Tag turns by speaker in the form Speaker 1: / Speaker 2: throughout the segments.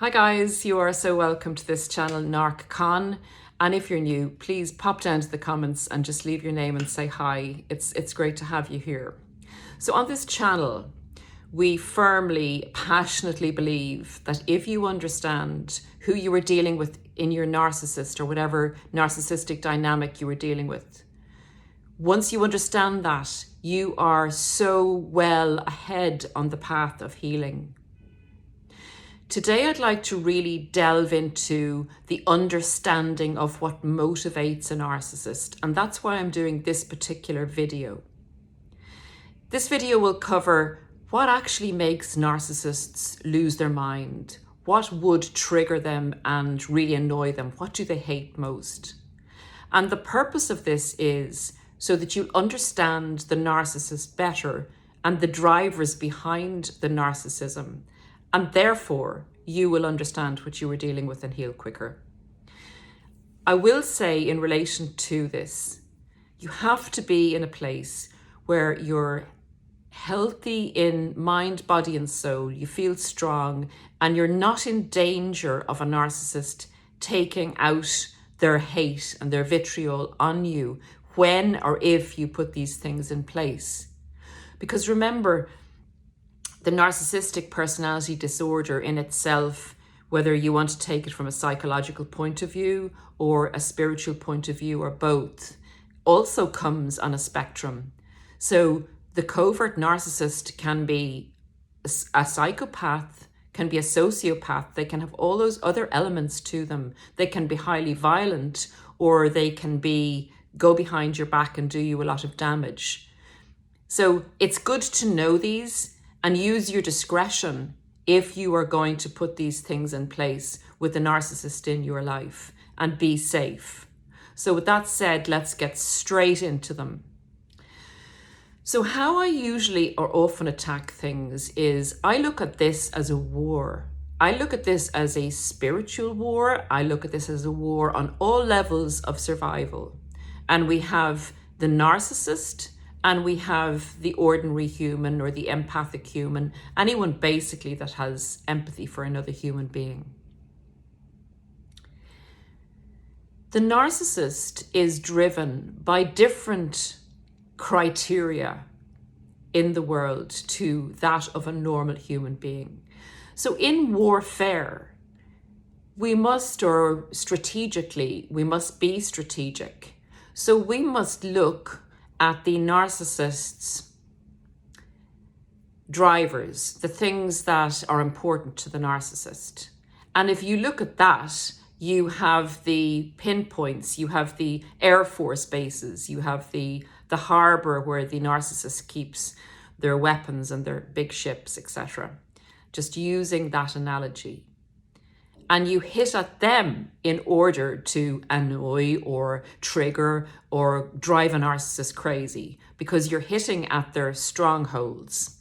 Speaker 1: Hi guys, you are so welcome to this channel, narcscon. And if you're new, please pop down to the comments and just leave your name and say hi. It's great to have you here. So on this channel, we firmly, passionately believe that if you understand who you are dealing with in your narcissist or whatever narcissistic dynamic you are dealing with, once you understand that, you are so well ahead on the path of healing. Today, I'd like to really delve into the understanding of what motivates a narcissist, and that's why I'm doing this particular video. This video will cover what actually makes narcissists lose their mind, what would trigger them and really annoy them, what do they hate most. And the purpose of this is so that you understand the narcissist better and the drivers behind the narcissism. And therefore, you will understand what you are dealing with and heal quicker. I will say in relation to this, you have to be in a place where you're healthy in mind, body, and soul. You feel strong and you're not in danger of a narcissist taking out their hate and their vitriol on you when or if you put these things in place. Because remember, the narcissistic personality disorder in itself, whether you want to take it from a psychological point of view or a spiritual point of view or both, also comes on a spectrum. So the covert narcissist can be a psychopath, can be a sociopath, they can have all those other elements to them. They can be highly violent, or they can go behind your back and do you a lot of damage. So it's good to know these and use your discretion if you are going to put these things in place with the narcissist in your life, and be safe. So with that said, let's get straight into them. So how I usually or often attack things is I look at this as a war. I look at this as a spiritual war. I look at this as a war on all levels of survival. And we have the narcissist, and we have the ordinary human or the empathic human, anyone basically that has empathy for another human being. The narcissist is driven by different criteria in the world to that of a normal human being. So in warfare, we must be strategic. So we must look at the narcissist's drivers, the things that are important to the narcissist. And if you look at that, you have the pinpoints, you have the Air Force bases, you have the harbor where the narcissist keeps their weapons and their big ships, etc. Just using that analogy. And you hit at them in order to annoy or trigger or drive a narcissist crazy, because you're hitting at their strongholds.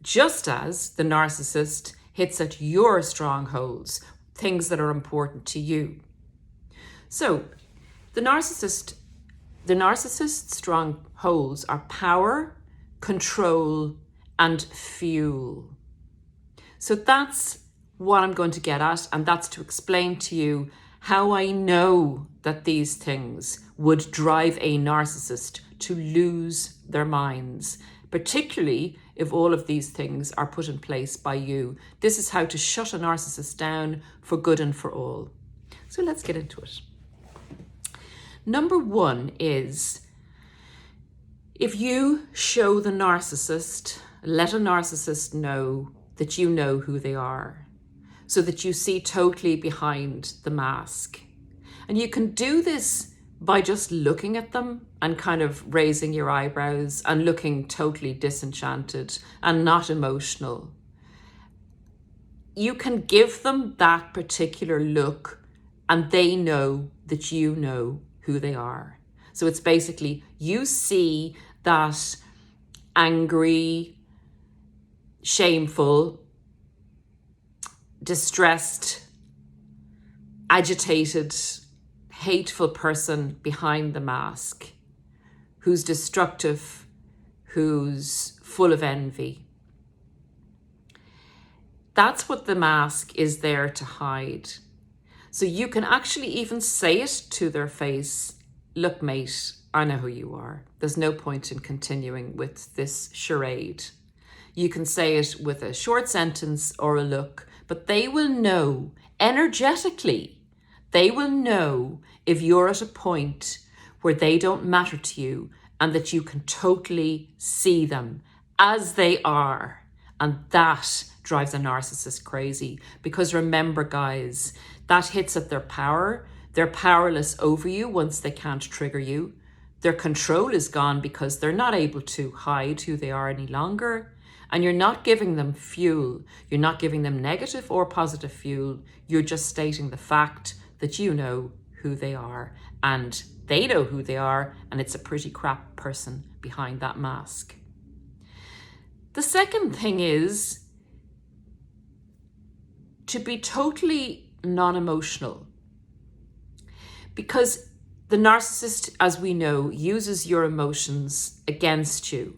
Speaker 1: Just as the narcissist hits at your strongholds, things that are important to you. So the narcissist's strongholds are power, control, and fuel. So that's what I'm going to get at, and that's to explain to you how I know that these things would drive a narcissist to lose their minds, particularly if all of these things are put in place by you. This is how to shut a narcissist down for good and for all. So let's get into it. Number one is, if you show the narcissist, let a narcissist know that you know who they are, so that you see totally behind the mask. And you can do this by just looking at them and kind of raising your eyebrows and looking totally disenchanted and not emotional. You can give them that particular look and they know that you know who they are. So it's basically, you see that angry, shameful, distressed, agitated, hateful person behind the mask, who's destructive, who's full of envy. That's what the mask is there to hide. So you can actually even say it to their face. Look, mate, I know who you are. There's no point in continuing with this charade. You can say it with a short sentence or a look, but they will know energetically. They will know if you're at a point where they don't matter to you and that you can totally see them as they are. And that drives a narcissist crazy, because remember, guys, that hits at their power. They're powerless over you once they can't trigger you. Their control is gone because they're not able to hide who they are any longer. And you're not giving them fuel. You're not giving them negative or positive fuel. You're just stating the fact that you know who they are and they know who they are, and it's a pretty crap person behind that mask. The second thing is to be totally non-emotional, because the narcissist, as we know, uses your emotions against you.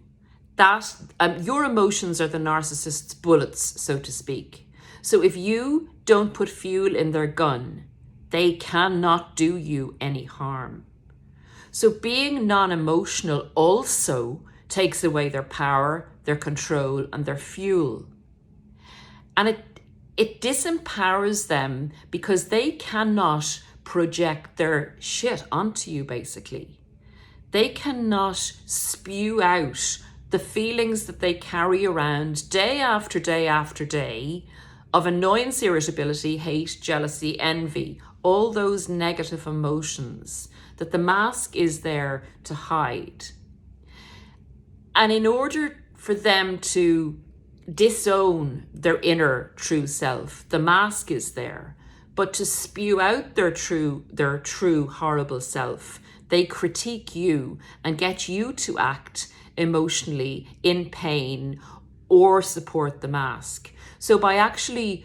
Speaker 1: That your emotions are the narcissist's bullets, so to speak. So if you don't put fuel in their gun, they cannot do you any harm. So being non-emotional also takes away their power, their control, and their fuel. And it disempowers them because they cannot project their shit onto you, basically. They cannot spew out the feelings that they carry around day after day after day of annoyance, irritability, hate, jealousy, envy, all those negative emotions that the mask is there to hide. And in order for them to disown their inner true self, the mask is there. But to spew out their true horrible self, they critique you and get you to act emotionally in pain or support the mask. So by actually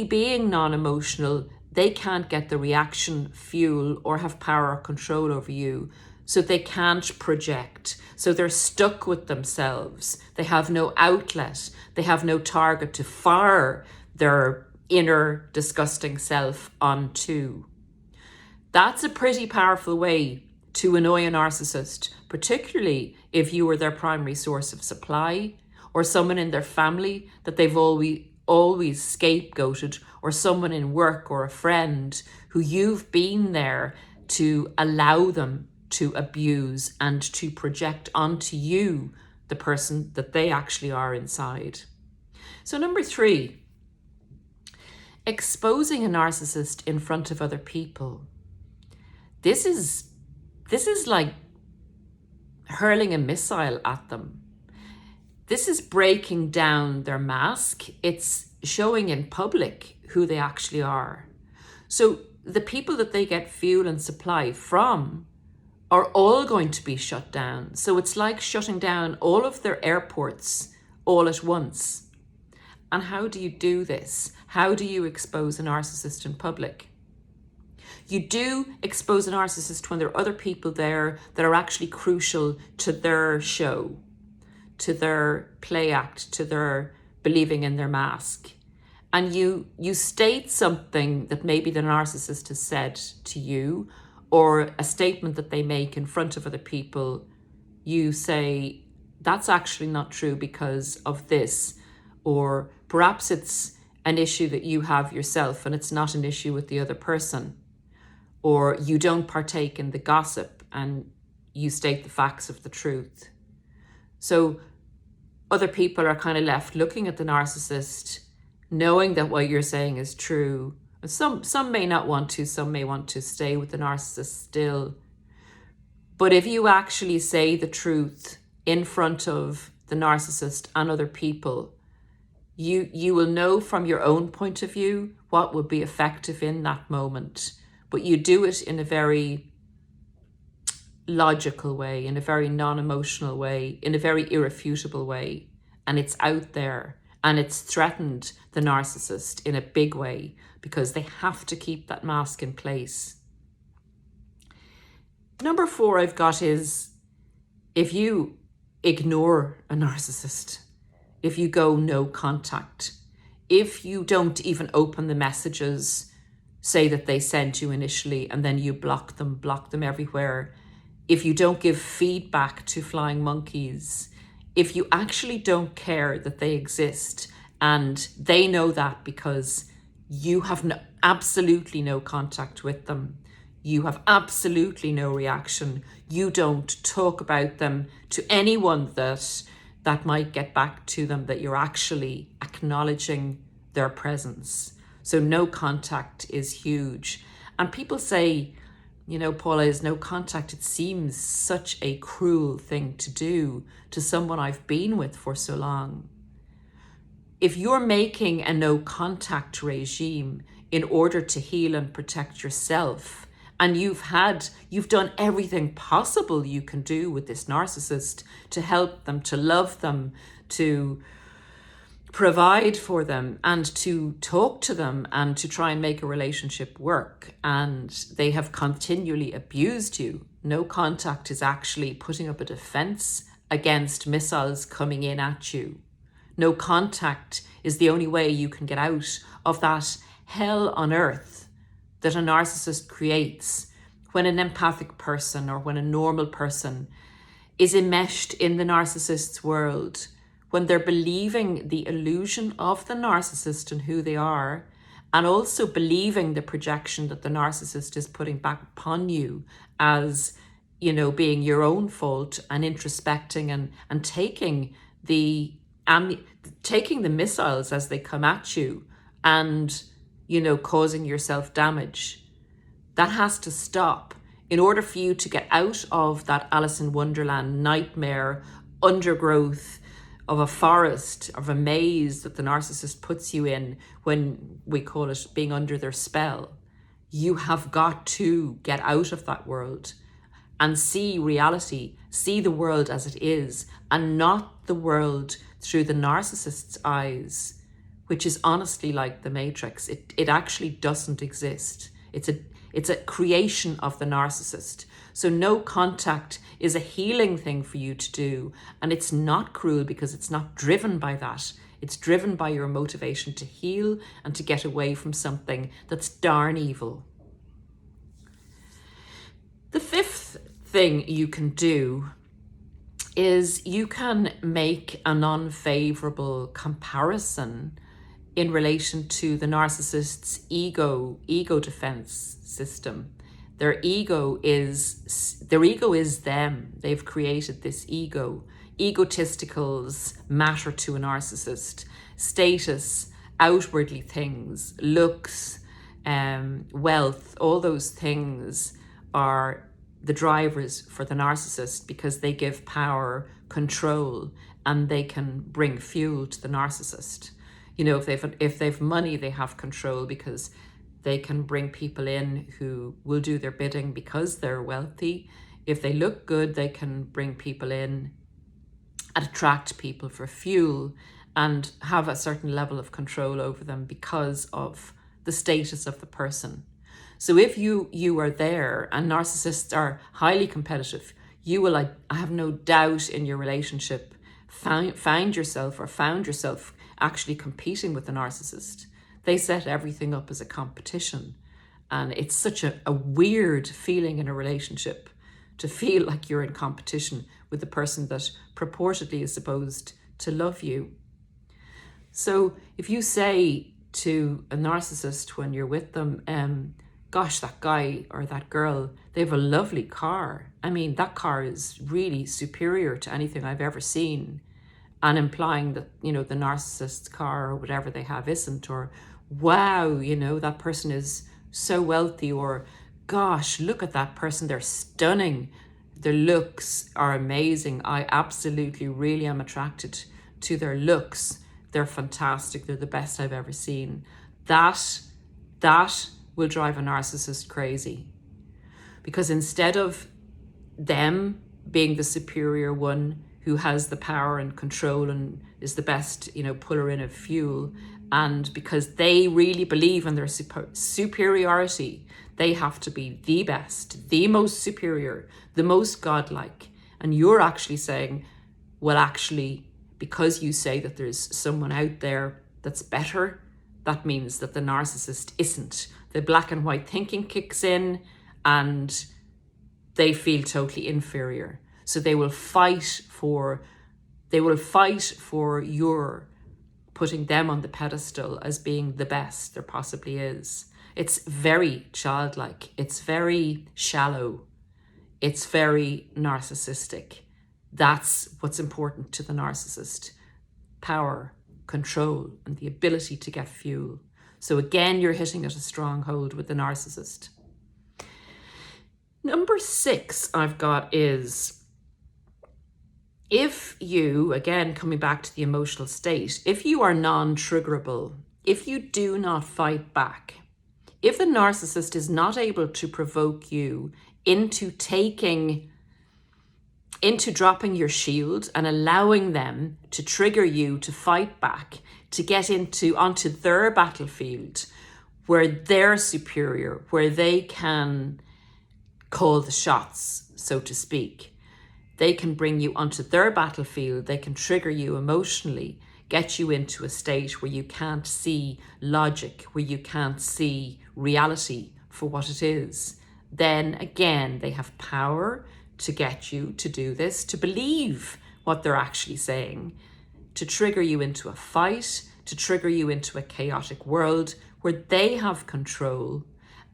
Speaker 1: being non-emotional, they can't get the reaction fuel or have power or control over you. So they can't project. So they're stuck with themselves. They have no outlet. They have no target to fire their inner disgusting self onto. That's a pretty powerful way to annoy a narcissist, particularly if you were their primary source of supply, or someone in their family that they've always scapegoated, or someone in work or a friend who you've been there to allow them to abuse and to project onto you the person that they actually are inside. So number 3, exposing a narcissist in front of other people. This is like hurling a missile at them. This is breaking down their mask. It's showing in public who they actually are. So the people that they get fuel and supply from are all going to be shut down. So it's like shutting down all of their airports all at once. And how do you do this? How do you expose a narcissist in public? You do expose a narcissist when there are other people there that are actually crucial to their show, to their play act, to their believing in their mask. And you state something that maybe the narcissist has said to you, or a statement that they make in front of other people. You say, that's actually not true because of this, or perhaps it's an issue that you have yourself and it's not an issue with the other person. Or you don't partake in the gossip and you state the facts of the truth. So other people are kind of left looking at the narcissist, knowing that what you're saying is true. Some may not want to, some may want to stay with the narcissist still. But if you actually say the truth in front of the narcissist and other people, you will know from your own point of view what would be effective in that moment. But you do it in a very logical way, in a very non-emotional way, in a very irrefutable way. And it's out there, and it's threatened the narcissist in a big way because they have to keep that mask in place. Number 4 I've got is, if you ignore a narcissist, if you go no contact, if you don't even open the messages, say that they sent you initially, and then you block them everywhere, if you don't give feedback to flying monkeys, if you actually don't care that they exist and they know that because you have absolutely no contact with them, you have absolutely no reaction, you don't talk about them to anyone that might get back to them, that you're actually acknowledging their presence. So no contact is huge. And people say, you know, Paula, is no contact, it seems such a cruel thing to do to someone I've been with for so long. If you're making a no contact regime in order to heal and protect yourself, and you've done everything possible you can do with this narcissist to help them, to love them, to provide for them, and to talk to them, and to try and make a relationship work, and they have continually abused you, no contact is actually putting up a defense against missiles coming in at you. No contact is the only way you can get out of that hell on earth that a narcissist creates when an empathic person or when a normal person is enmeshed in the narcissist's world, when they're believing the illusion of the narcissist and who they are, and also believing the projection that the narcissist is putting back upon you as, you know, being your own fault, and introspecting and taking the missiles as they come at you, and, you know, causing yourself damage. That has to stop in order for you to get out of that Alice in Wonderland nightmare undergrowth of a forest, of a maze that the narcissist puts you in when we call it being under their spell. You have got to get out of that world and see reality, see the world as it is, and not the world through the narcissist's eyes, which is honestly like the Matrix. It actually doesn't exist. It's a creation of the narcissist. So no contact is a healing thing for you to do. And it's not cruel because it's not driven by that. It's driven by your motivation to heal and to get away from something that's darn evil. The fifth thing you can do is you can make a non-favorable comparison in relation to the narcissist's ego defense system. Their ego is them. They've created this ego. Egotisticals matter to a narcissist. Status, outwardly things, looks, wealth, all those things are the drivers for the narcissist because they give power, control, and they can bring fuel to the narcissist. You know, if they've money, they have control because they can bring people in who will do their bidding because they're wealthy. If they look good, they can bring people in and attract people for fuel and have a certain level of control over them because of the status of the person. So if you are there, and narcissists are highly competitive, you will, I have no doubt, in your relationship, found yourself actually competing with the narcissist. They set everything up as a competition. And it's such a weird feeling in a relationship to feel like you're in competition with the person that purportedly is supposed to love you. So if you say to a narcissist when you're with them, gosh, that guy or that girl, they have a lovely car. I mean, that car is really superior to anything I've ever seen. And implying that, you know, the narcissist's car or whatever they have isn't, or wow, you know, that person is so wealthy, or gosh, look at that person, they're stunning. Their looks are amazing. I absolutely really am attracted to their looks. They're fantastic. They're the best I've ever seen. That will drive a narcissist crazy. Because instead of them being the superior one who has the power and control and is the best, you know, puller in of fuel, and because they really believe in their superiority, they have to be the best, the most superior, the most godlike. And you're actually saying, well, actually, because you say that there's someone out there that's better, that means that the narcissist isn't. The black and white thinking kicks in and they feel totally inferior. So they will fight for your putting them on the pedestal as being the best there possibly is. It's very childlike. It's very shallow. It's very narcissistic. That's what's important to the narcissist. Power, control, and the ability to get fuel. So again, you're hitting at a stronghold with the narcissist. Number 6 I've got is, if you, again, coming back to the emotional state, if you are non-triggerable, if you do not fight back, if the narcissist is not able to provoke you into dropping your shield and allowing them to trigger you to fight back, to get onto their battlefield where they're superior, where they can call the shots, so to speak. They can bring you onto their battlefield, they can trigger you emotionally, get you into a state where you can't see logic, where you can't see reality for what it is. Then again, they have power to get you to do this, to believe what they're actually saying, to trigger you into a fight, to trigger you into a chaotic world where they have control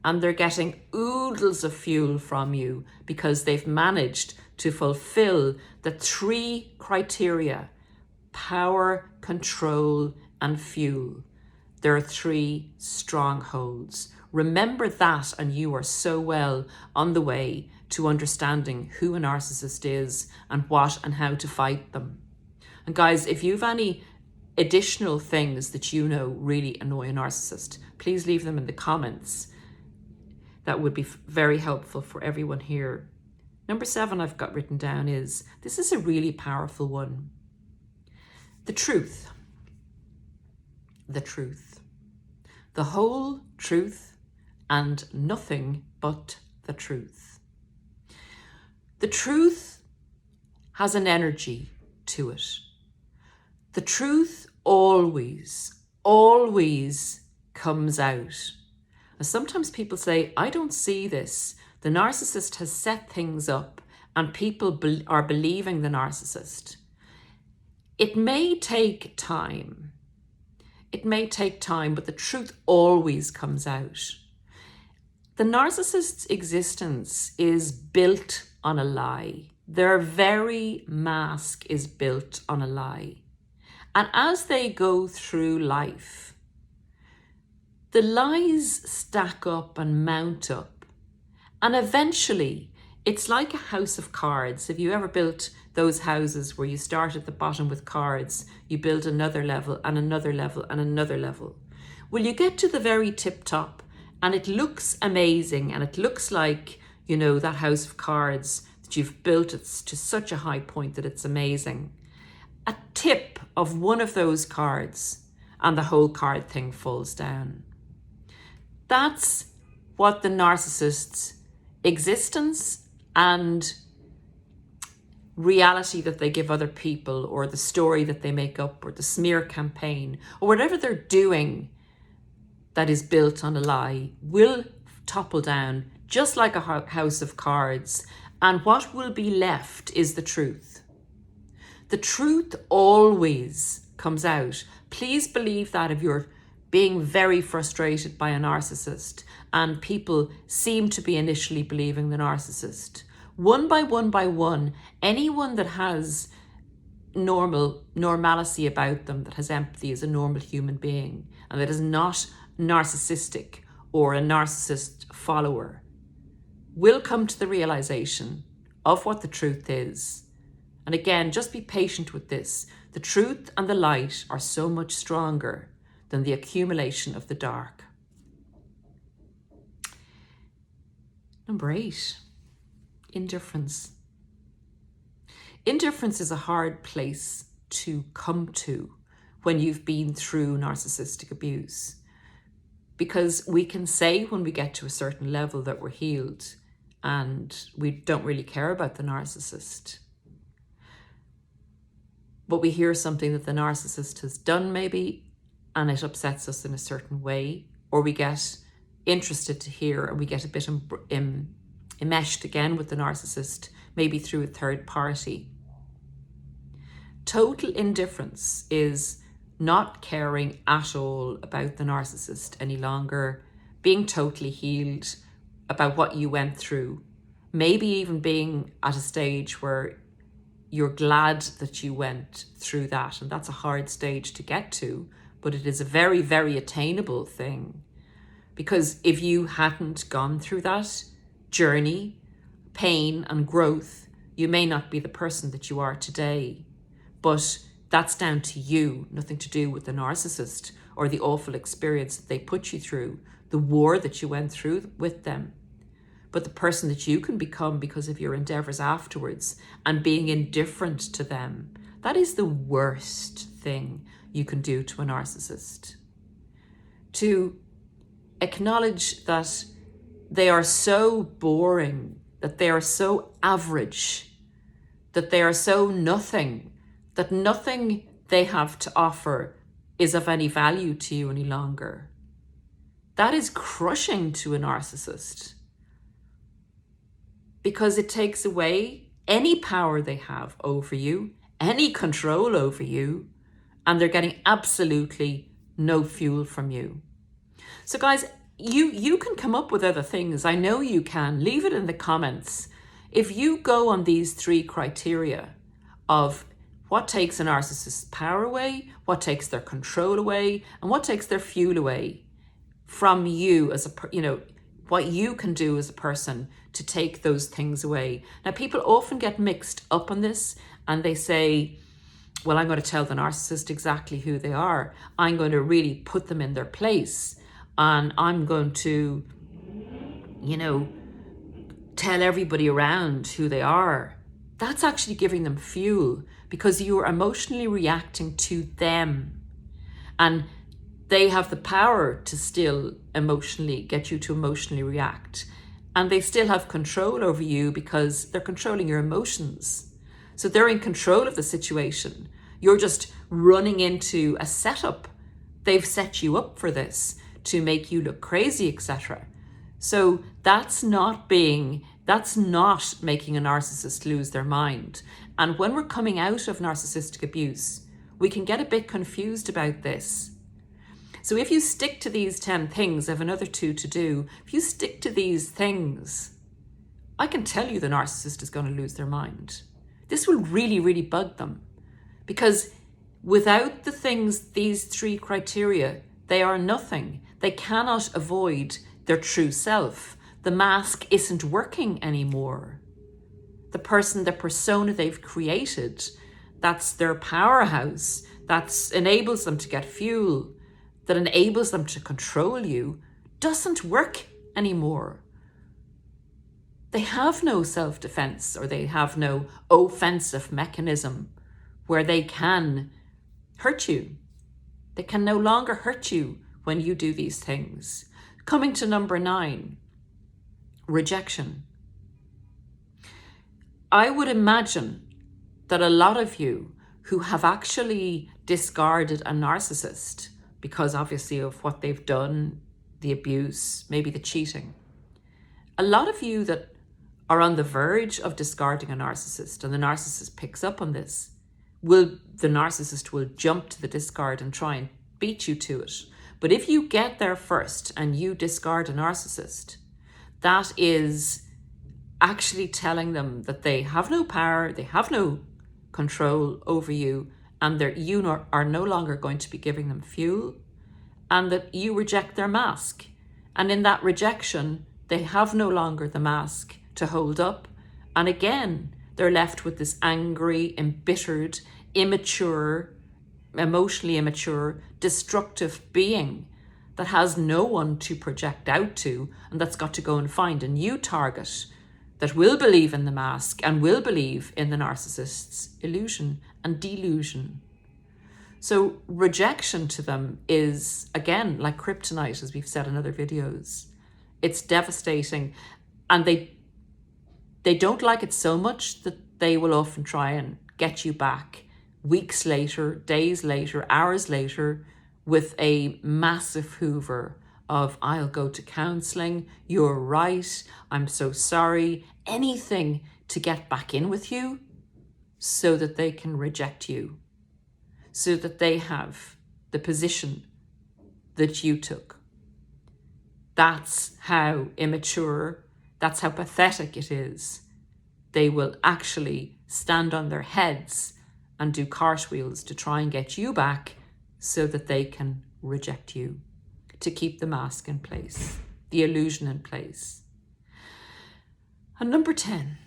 Speaker 1: and they're getting oodles of fuel from you because they've managed to fulfill the 3 criteria: power, control, and fuel. There are 3 strongholds. Remember that, and you are so well on the way to understanding who a narcissist is and what and how to fight them. And guys, if you've any additional things that you know really annoy a narcissist, please leave them in the comments. That would be very helpful for everyone here. Number 7 I've got written down is, this is a really powerful one. The truth. The truth. The whole truth and nothing but the truth. The truth has an energy to it. The truth always comes out. And sometimes people say, I don't see this. The narcissist has set things up and people are believing the narcissist. It may take time. It may take time, but the truth always comes out. The narcissist's existence is built on a lie. Their very mask is built on a lie. And as they go through life, the lies stack up and mount up. And eventually, it's like a house of cards. Have you ever built those houses where you start at the bottom with cards, you build another level and another level and another level? Well, you get to the very tip top and it looks amazing and it looks like, you know, that house of cards that you've built it to such a high point that it's amazing. A tip of one of those cards and the whole card thing falls down. That's what the narcissist's existence and reality that they give other people, or the story that they make up, or the smear campaign, or whatever they're doing that is built on a lie, will topple down just like a house of cards. And what will be left is the truth. The truth always comes out. Please believe that if you're being very frustrated by a narcissist and people seem to be initially believing the narcissist. One by one, anyone that has normalcy about them, that has empathy, is a normal human being and that is not narcissistic or a narcissist follower, will come to the realization of what the truth is. And again, just be patient with this. The truth and the light are so much stronger than the accumulation of the dark. Number 8, indifference. Indifference is a hard place to come to when you've been through narcissistic abuse, because we can say when we get to a certain level that we're healed and we don't really care about the narcissist. but we hear something that the narcissist has done maybe, and it upsets us in a certain way, or we get interested to hear, and we get a bit enmeshed again with the narcissist, maybe through a third party. Total indifference is not caring at all about the narcissist any longer, being totally healed about what you went through, maybe even being at a stage where you're glad that you went through that. And that's a hard stage to get to, but it is a very, very attainable thing. Because if you hadn't gone through that journey, pain and growth, you may not be the person that you are today. But that's down to you, nothing to do with the narcissist or the awful experience that they put you through, the war that you went through with them. But the person that you can become because of your endeavors afterwards and being indifferent to them, that is the worst thing you can do to a narcissist. To acknowledge that they are so boring, that they are so average, that they are so nothing, that nothing they have to offer is of any value to you any longer. That is crushing to a narcissist, because it takes away any power they have over you, any control over you, and they're getting absolutely no fuel from you. So guys, you can come up with other things. I know you can. Leave it in the comments. If you go on these 3 criteria of what takes a narcissist's power away, what takes their control away, and what takes their fuel away from you as what you can do as a person to take those things away. Now, people often get mixed up on this, and they say, well, I'm going to tell the narcissist exactly who they are. I'm going to really put them in their place, and I'm going to, tell everybody around who they are. That's actually giving them fuel, because you're emotionally reacting to them, and they have the power to still emotionally get you to emotionally react, and they still have control over you because they're controlling your emotions. So they're in control of the situation. You're just running into a setup. They've set you up for this to make you look crazy, etc. So that's not making a narcissist lose their mind. And when we're coming out of narcissistic abuse, we can get a bit confused about this. So if you stick to these 10 things, I have another 2 to do. If you stick to these things, I can tell you the narcissist is going to lose their mind. This will really, really bug them, because without the things, these 3 criteria, they are nothing. They cannot avoid their true self. The mask isn't working anymore. The persona they've created, that's their powerhouse, that enables them to get fuel, that enables them to control you, doesn't work anymore. They have no self-defense, or they have no offensive mechanism where they can hurt you. They can no longer hurt you when you do these things. Coming to number 9, rejection. I would imagine that a lot of you who have actually discarded a narcissist because obviously of what they've done, the abuse, maybe the cheating, a lot of you that are on the verge of discarding a narcissist, and the narcissist picks up on this, the narcissist will jump to the discard and try and beat you to it. But if you get there first and you discard a narcissist, that is actually telling them that they have no power, they have no control over you, and that you are no longer going to be giving them fuel, and that you reject their mask. And in that rejection, they have no longer the mask to hold up. And again, they're left with this angry, embittered, immature, emotionally immature, destructive being that has no one to project out to, and that's got to go and find a new target that will believe in the mask and will believe in the narcissist's illusion and delusion. So rejection to them is, again, like kryptonite, as we've said in other videos. It's devastating, and they don't like it so much that they will often try and get you back weeks later, days later, hours later, with a massive hoover of, I'll go to counseling, you're right, I'm so sorry, anything to get back in with you so that they can reject you, so that they have the position that you took. That's how immature, that's how pathetic it is. They will actually stand on their heads and do cartwheels to try and get you back so that they can reject you, to keep the mask in place, the illusion in place. And number 10,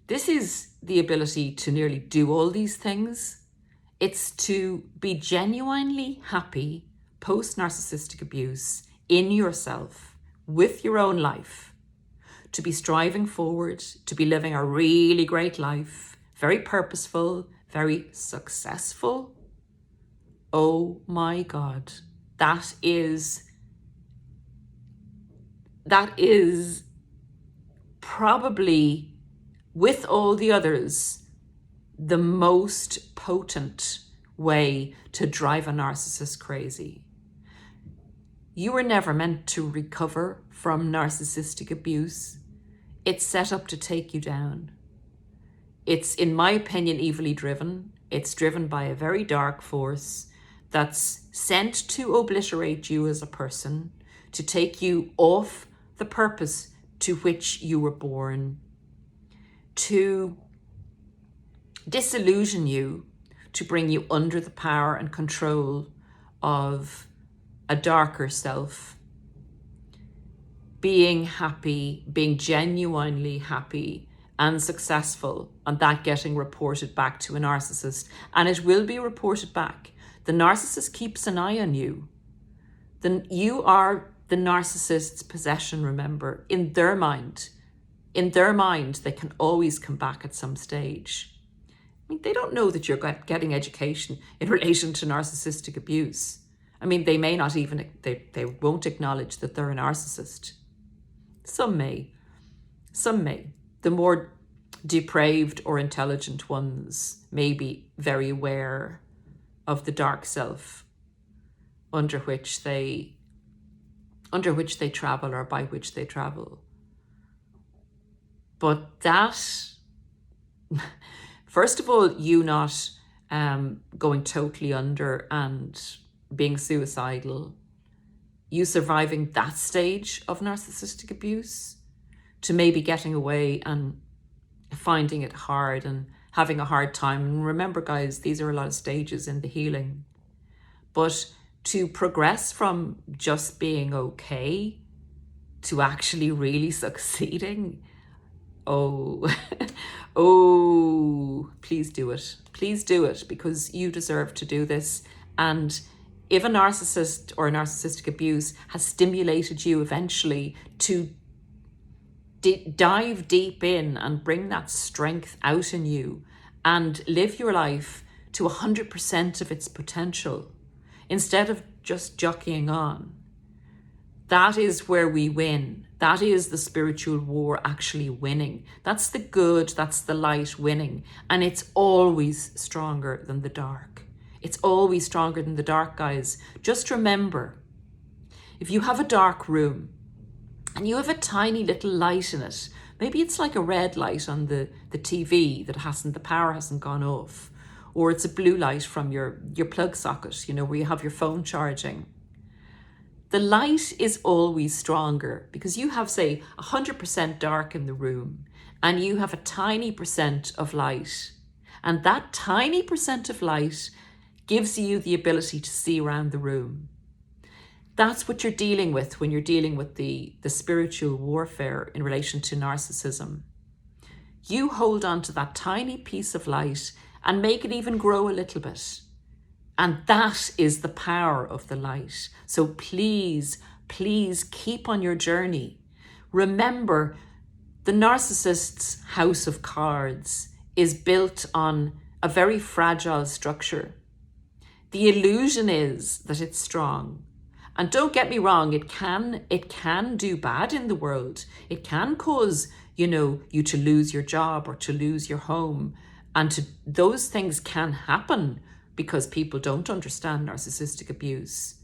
Speaker 1: this is the ability to nearly do all these things. It's to be genuinely happy post-narcissistic abuse in yourself, with your own life, to be striving forward, to be living a really great life, very purposeful, very successful. Oh my God, that is probably, with all the others, the most potent way to drive a narcissist crazy. You were never meant to recover from narcissistic abuse. It's set up to take you down. It's, in my opinion, evilly driven. It's driven by a very dark force that's sent to obliterate you as a person, to take you off the purpose to which you were born, to disillusion you, to bring you under the power and control of a darker self. Being happy, being genuinely happy and successful, and that getting reported back to a narcissist. And it will be reported back. The narcissist keeps an eye on you. Then you are the narcissist's possession, remember, in their mind. In their mind, they can always come back at some stage. I mean, they don't know that you're getting education in relation to narcissistic abuse. I mean, they may not even, they won't acknowledge that they're a narcissist. Some may. The more depraved or intelligent ones may be very aware of the dark self under which they travel, or by which they travel. But that, first of all, you not going totally under and being suicidal, you surviving that stage of narcissistic abuse, to maybe getting away and finding it hard and having a hard time. And remember, guys, these are a lot of stages in the healing. But to progress from just being okay to actually really succeeding, oh, please do it. Please do it, because you deserve to do this. And if a narcissist or narcissistic abuse has stimulated you eventually to dive deep in and bring that strength out in you and live your life to 100% of its potential, instead of just jockeying on, that is where we win. That is the spiritual war actually winning. That's the good, that's the light winning. And it's always stronger than the dark. It's always stronger than the dark, guys. Just remember, if you have a dark room and you have a tiny little light in it, maybe it's like a red light on the TV that the power hasn't gone off, or it's a blue light from your plug socket, where you have your phone charging. The light is always stronger because you have, say, 100% dark in the room and you have a tiny percent of light. And that tiny percent of light gives you the ability to see around the room. That's what you're dealing with when you're dealing with the spiritual warfare in relation to narcissism. You hold on to that tiny piece of light and make it even grow a little bit. And that is the power of the light. So please, please keep on your journey. Remember, the narcissist's house of cards is built on a very fragile structure. The illusion is that it's strong. And don't get me wrong, it can do bad in the world. It can cause you know, you to lose your job or to lose your home. And those things can happen because people don't understand narcissistic abuse.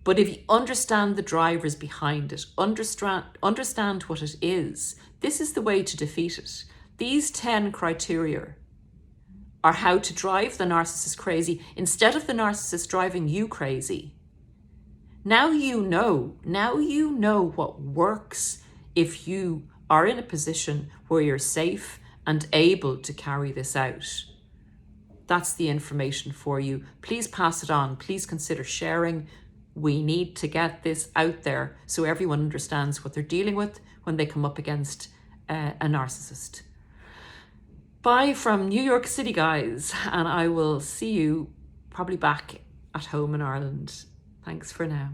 Speaker 1: But if you understand the drivers behind it, understand what it is, this is the way to defeat it. These 10 criteria are how to drive the narcissist crazy instead of the narcissist driving you crazy. Now you know what works if you are in a position where you're safe and able to carry this out. That's the information for you. Please pass it on. Please consider sharing. We need to get this out there so everyone understands what they're dealing with when they come up against a narcissist. Bye from New York City, guys, and I will see you probably back at home in Ireland. Thanks for now.